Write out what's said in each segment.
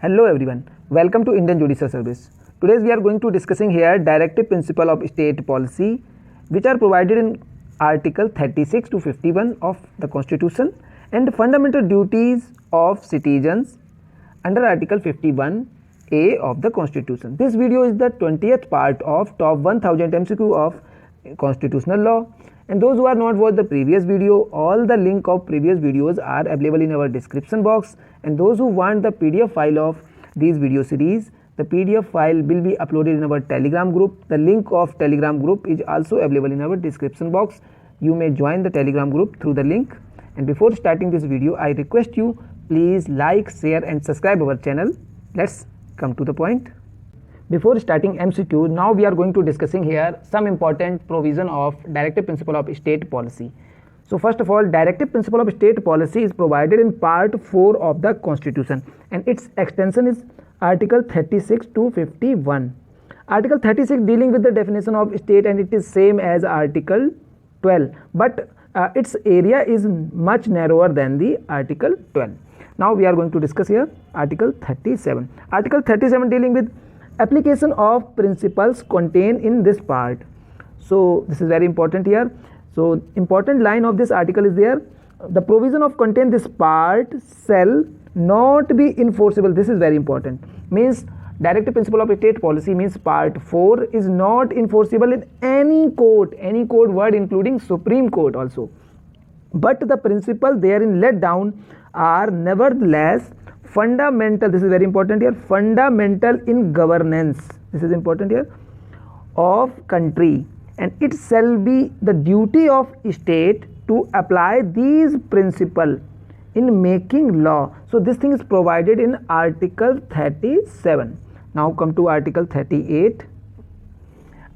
Hello everyone, welcome to Indian Judicial Service. Today we are going to discussing here directive principle of state policy which are provided in Article 36 to 51 of the Constitution and fundamental duties of citizens under Article 51A of the Constitution. This video is the 20th part of top 1000 MCQ of constitutional law. And those who are not watched the previous video, all the link of previous videos are available in our description box. And those who want the PDF file of these video series, the PDF file will be uploaded in our Telegram group. The link of Telegram group is also available in our description box. You may join the Telegram group through the link. And before starting this video, I request you please like, share and subscribe our channel. Let's come to the point. Before starting MCQ, now we are going to discussing here some important provision of directive principle of state policy. So first of all, directive principle of state policy is provided in part 4 of the Constitution and its extension is Article 36 to 51. Article 36 dealing with the definition of state and it is same as Article 12, but its area is much narrower than the Article 12. Now we are going to discuss here Article 37. Article 37 dealing with application of principles contained in this part. So this is very important here. So important line of this article is there. The provision of contain this part shall not be enforceable. This is very important. Means directive principle of state policy means part 4 is not enforceable in any court word including Supreme Court also. But the principle therein laid down are nevertheless fundamental, this is very important here, fundamental in governance, this is important here, of country, and it shall be the duty of state to apply these principles in making law. So this thing is provided in Article 37. Now come to Article 38.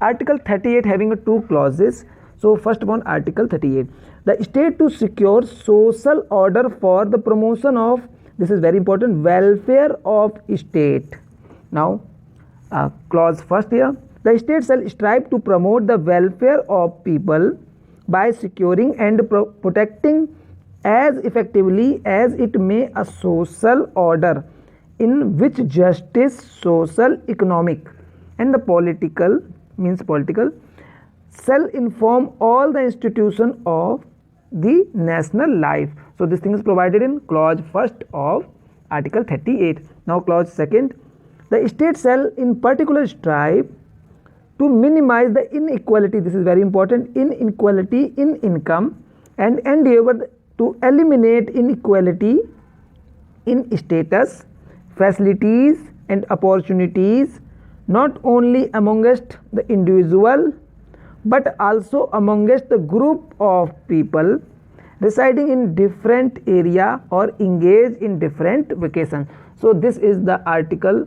Article 38 having two clauses. So first one, Article 38, the state to secure social order for the promotion of, this is very important, welfare of state. Now clause first here, the state shall strive to promote the welfare of people by securing and protecting as effectively as it may a social order in which justice, social, economic and the political, means political, shall inform all the institution of the national life. So this thing is provided in clause first of Article 38. Now clause second, the state shall in particular strive to minimize the inequality, this is very important, inequality in income and endeavor to eliminate inequality in status, facilities and opportunities not only amongst the individual but also amongst the group of people residing in different area or engaged in different vocations. So this is the Article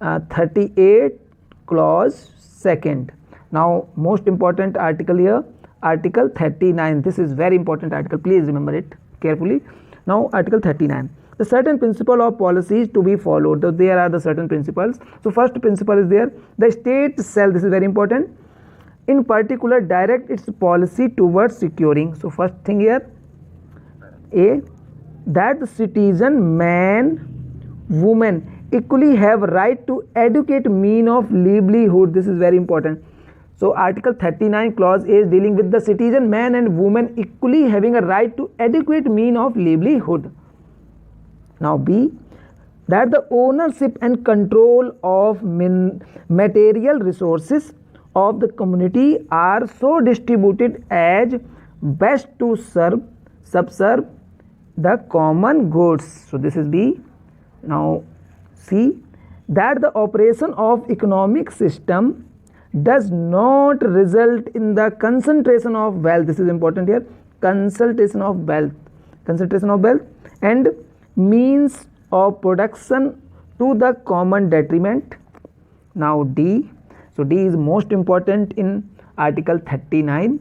38 clause second. Now most important article here, Article 39. This is very important article, please remember it carefully. Now Article 39, the certain principle of policies to be followed. So there are the certain principles. So first principle is there, the state shall, this is very important, in particular direct its policy towards securing. So first thing here, A, that the citizen, man, woman equally have right to adequate mean of livelihood. This is very important. So Article 39 clause A is dealing with the citizen, man and woman equally having a right to adequate mean of livelihood. Now B, that the ownership and control of material resources of the community are so distributed as best to subserve the common goods. So this is B. Now C, that the operation of economic system does not result in the concentration of wealth, this is important here, concentration of wealth and means of production to the common detriment. Now D, so D is most important in Article 39.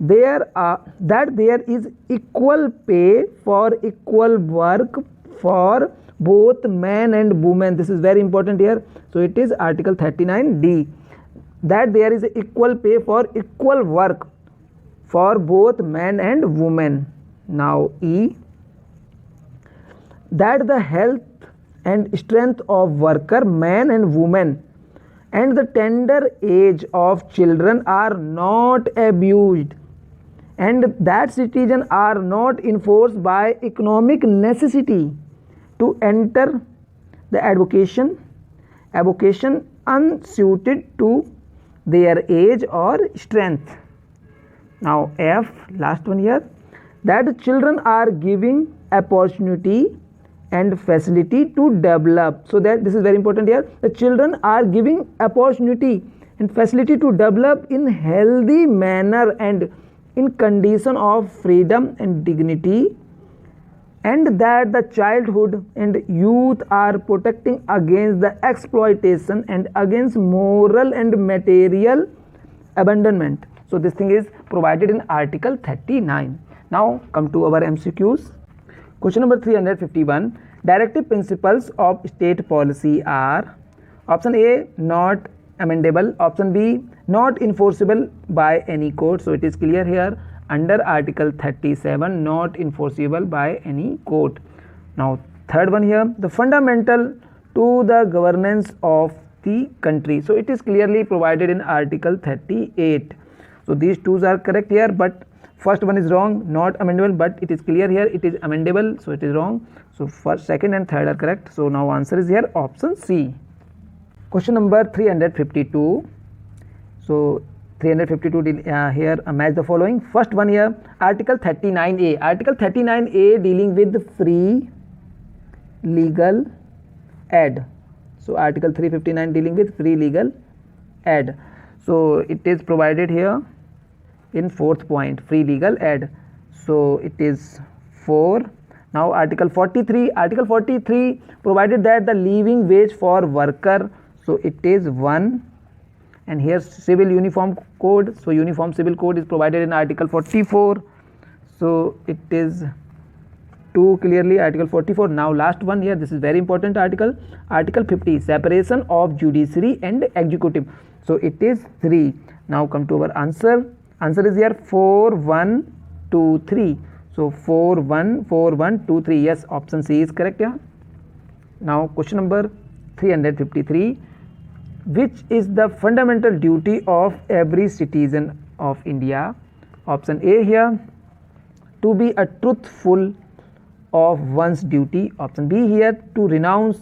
That there is equal pay for equal work for both man and woman. This is very important here. So it is Article 39D, that there is equal pay for equal work for both man and woman. Now E, that the health and strength of worker, man and woman, and the tender age of children are not abused, and that citizens are not enforced by economic necessity to enter the avocation unsuited to their age or strength. Now F, last one here, that children are giving opportunity and facility to develop. So that this is very important here. The children are giving opportunity and facility to develop in healthy manner and in condition of freedom and dignity, and that the childhood and youth are protecting against the exploitation and against moral and material abandonment. So this thing is provided in Article 39. Now come to our MCQs. Question number 351. Directive principles of state policy are: option A, not amendable; option B, not enforceable by any court. So it is clear here under Article 37, not enforceable by any court. Now third one here, the fundamental to the governance of the country. So it is clearly provided in Article 38. So these two are correct here, but first one is wrong, not amendable, but it is clear here it is amendable, so it is wrong. So first, second and third are correct. So now answer is here option C. Question number 352. So 352 here match the following. First one here, Article 39A. Article 39A dealing with free legal aid. So Article 359 dealing with free legal aid. So it is provided here in fourth point, free legal aid. So it is 4. Now Article 43. Article 43 provided that the living wage for worker. So it is 1. And here civil uniform code. So uniform civil code is provided in Article 44. So it is 2 clearly, Article 44. Now last one here, this is very important article. Article 50, separation of judiciary and executive. So it is 3. Now come to our answer. Answer is here 4, 1, 2, 3. So 4, 1, 4, 1, 2, 3. Yes, option C is correct here. Now question number 353. Which is the fundamental duty of every citizen of India? Option A here, to be a truthful of one's duty. Option B here, to renounce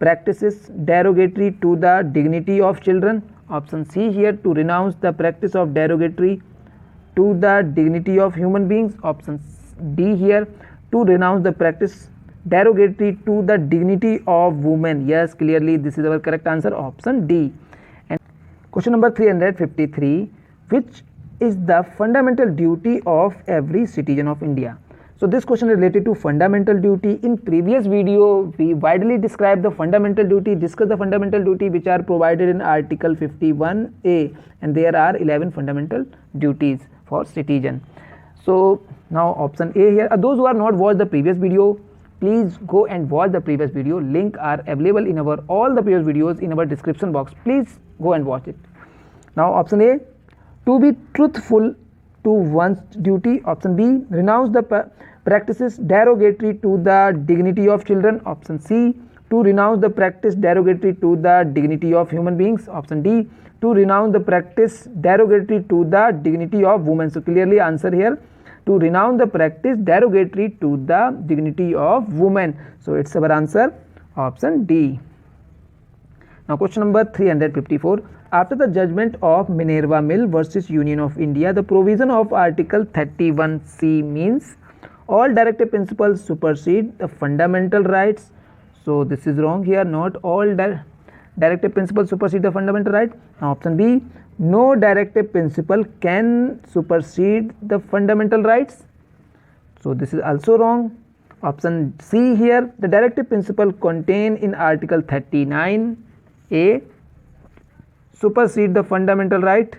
practices derogatory to the dignity of children. Option C here, to renounce the practice of derogatory to the dignity of human beings. Option D here, to renounce the practice derogatory to the dignity of women. Yes, clearly this is our correct answer, option D. And question number 353, which is the fundamental duty of every citizen of India? So this question is related to fundamental duty. In previous video we widely described the fundamental duty, discussed the fundamental duty which are provided in Article 51A, and there are 11 fundamental duties for citizen. So now option A here. Those who are not watched the previous video, please go and watch the previous video. Link are available in our all the previous videos in our description box. Please go and watch it. Now option A, to be truthful to one's duty. Option B, renounce the practices derogatory to the dignity of children. Option C, to renounce the practice derogatory to the dignity of human beings. Option D, to renounce the practice derogatory to the dignity of women. So clearly answer here, to renounce the practice derogatory to the dignity of women. So it's our answer, option D. Now question number 354. After the judgment of Minerva Mill versus Union of India, the provision of Article 31C means all directive principles supersede the fundamental rights. So this is wrong here, not all directive principles supersede the fundamental right. Now option B, no directive principle can supersede the fundamental rights. So this is also wrong. Option C here, the directive principle contained in Article 39A supersede the fundamental right.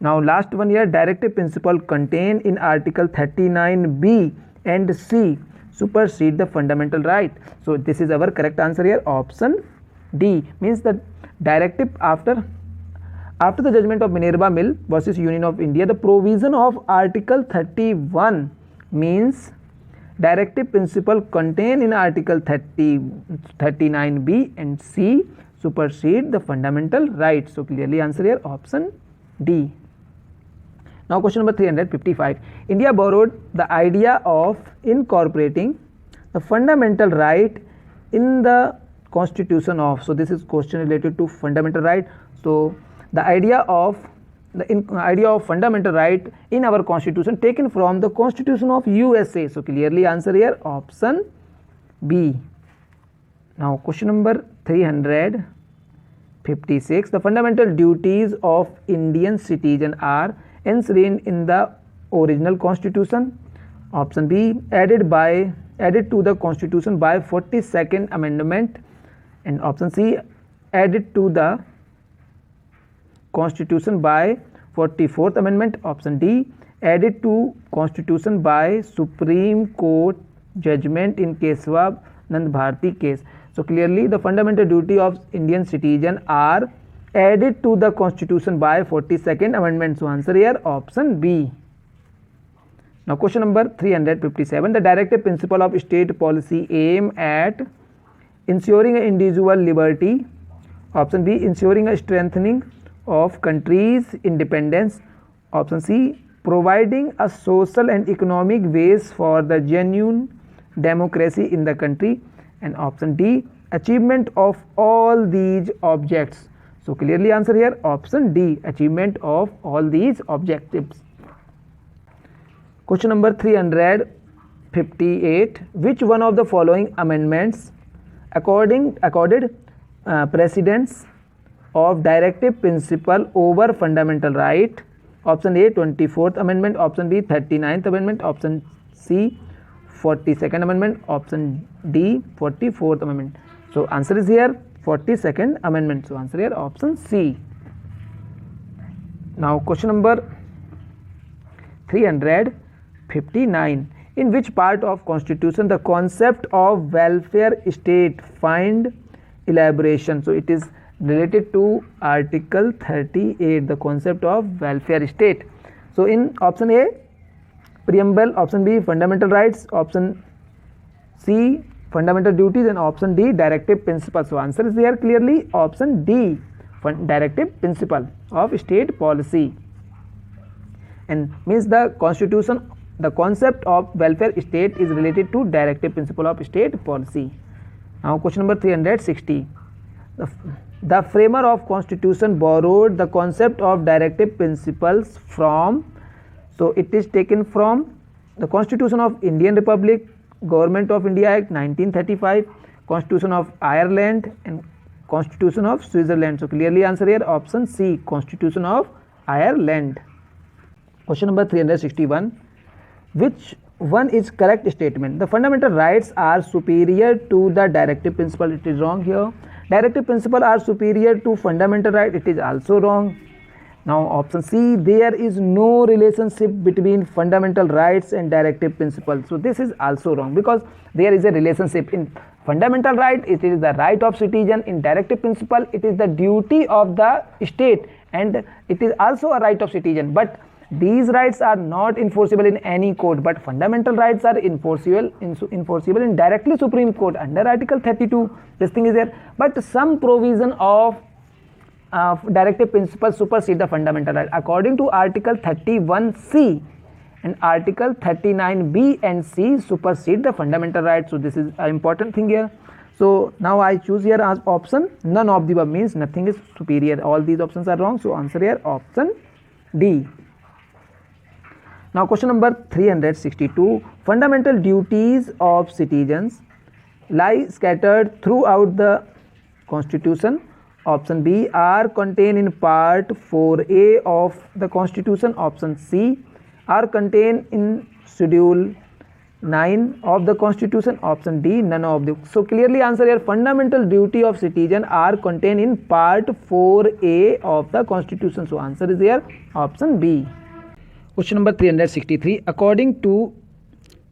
Now last one here, directive principle contained in Article 39B and C supersede the fundamental right. So this is our correct answer here, option D. Means the directive after the judgment of Minerva Mill versus Union of India, the provision of Article 31 means directive principle contained in Article 39B and C supersede the fundamental rights. So clearly answer here option D. Now question number 355. India borrowed the idea of incorporating the fundamental right in the constitution of. So this is question related to fundamental right. So the idea of fundamental right in our constitution taken from the Constitution of USA. So clearly answer here option B. Now question number 356. The fundamental duties of Indian citizen are enshrined in the original constitution. Option B, added to the constitution by 42nd amendment, and option C, added to the constitution by 44th amendment. Option D, added to constitution by Supreme Court judgment in Kesava Nand Bharti case. So clearly the fundamental duty of Indian citizen are added to the constitution by 42nd amendment. So answer here option B. Now question number 357. The directive principle of state policy aim at ensuring individual liberty. Option B, ensuring a strengthening of country's independence. Option C, providing a social and economic base for the genuine democracy in the country. And option D, achievement of all these objects. So clearly answer here option D, achievement of all these objectives. Question number 358. Which one of the following amendments accorded precedence of directive principle over fundamental right? Option A, 24th amendment. Option B, 39th amendment. Option C, 42nd amendment. Option D, 44th amendment. So answer is here 42nd amendment. So answer here option C. Now question number 359. In which part of constitution the concept of welfare state find elaboration? So it is related to Article 38, the concept of welfare state. So in option A, preamble. Option B, fundamental rights. Option C, fundamental duties, and option D, directive principle. So answer is here clearly option D, directive principle of state policy, and means the constitution, the concept of welfare state is related to directive principle of state policy. Now question number 360. The framer of constitution borrowed the concept of directive principles from, so it is taken from the Constitution of Indian Republic, Government of India Act 1935, Constitution of Ireland, and Constitution of Switzerland. So clearly answer here option C, Constitution of Ireland. Question number 361. Which one is correct statement? The fundamental rights are superior to the directive principle. It is wrong here. Directive principle are superior to fundamental right. It is also wrong. Now option C, there is no relationship between fundamental rights and directive principle. So this is also wrong, because there is a relationship. In fundamental right, it is the right of citizen. In directive principle, it is the duty of the state, and it is also a right of citizen. But these rights are not enforceable in any court, but fundamental rights are enforceable in directly Supreme Court under Article 32. This thing is there, but some provision of directive principle supersede the fundamental right. According to Article 31C and Article 39B and C supersede the fundamental right. So this is an important thing here. So now I choose here as option none of the above, means nothing is superior. All these options are wrong. So answer here option D. Now question number 362. Fundamental duties of citizens lie scattered throughout the Constitution. Option B, are contained in Part 4A of the Constitution. Option C, are contained in Schedule 9 of the Constitution. Option D, none of the. So clearly answer here, fundamental duty of citizen are contained in Part 4A of the Constitution. So answer is here option B. Question number 363. According to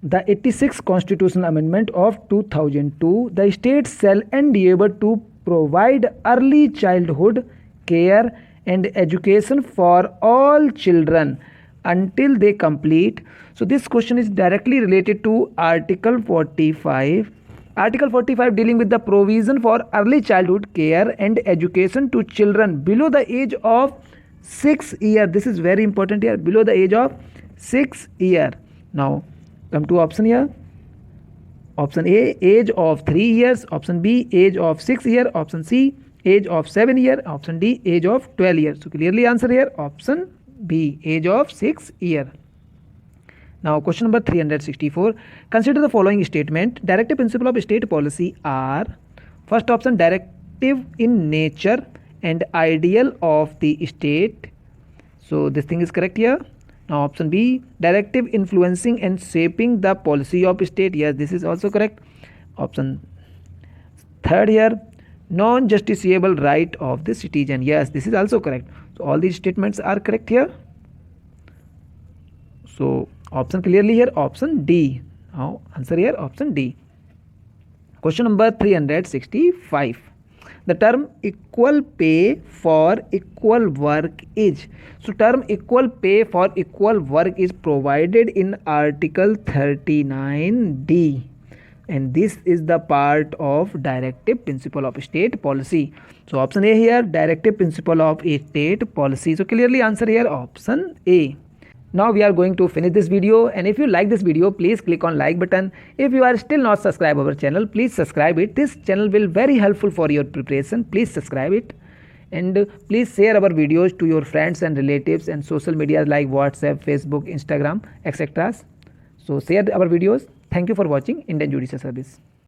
the 86th Constitutional Amendment of 2002, the states shall endeavour to provide early childhood care and education for all children, until they complete. So this question is directly related to Article 45. Article 45 dealing with the provision for early childhood care and education to children below the age of 6 years. This is very important here, below the age of 6 years. Now come to option here. Option A, age of 3 years. Option B, age of 6 years. Option C, age of 7 years. Option D, age of 12 years. So clearly answer here option B, age of 6 years. Now question number 364. Consider the following statement. Directive principle of state policy are, first option, directive in nature and ideal of the state. So this thing is correct here. Now option B, directive influencing and shaping the policy of state. Yes, this is also correct. Option third here, non-justiciable right of the citizen. Yes, this is also correct. So all these statements are correct here. So option clearly here option D. Now answer here option D. Question number 365. The term equal pay for equal work is. So term equal pay for equal work is provided in Article 39D. And this is the part of directive principle of state policy. So option A here, directive principle of state policy. So clearly answer here option A. Now we are going to finish this video, and if you like this video, please click on like button. If you are still not subscribed our channel, please subscribe it. This channel will very helpful for your preparation. Please subscribe it, and please share our videos to your friends and relatives and social media like WhatsApp, Facebook, Instagram, etc. So share our videos. Thank you for watching Indian Judicial Service.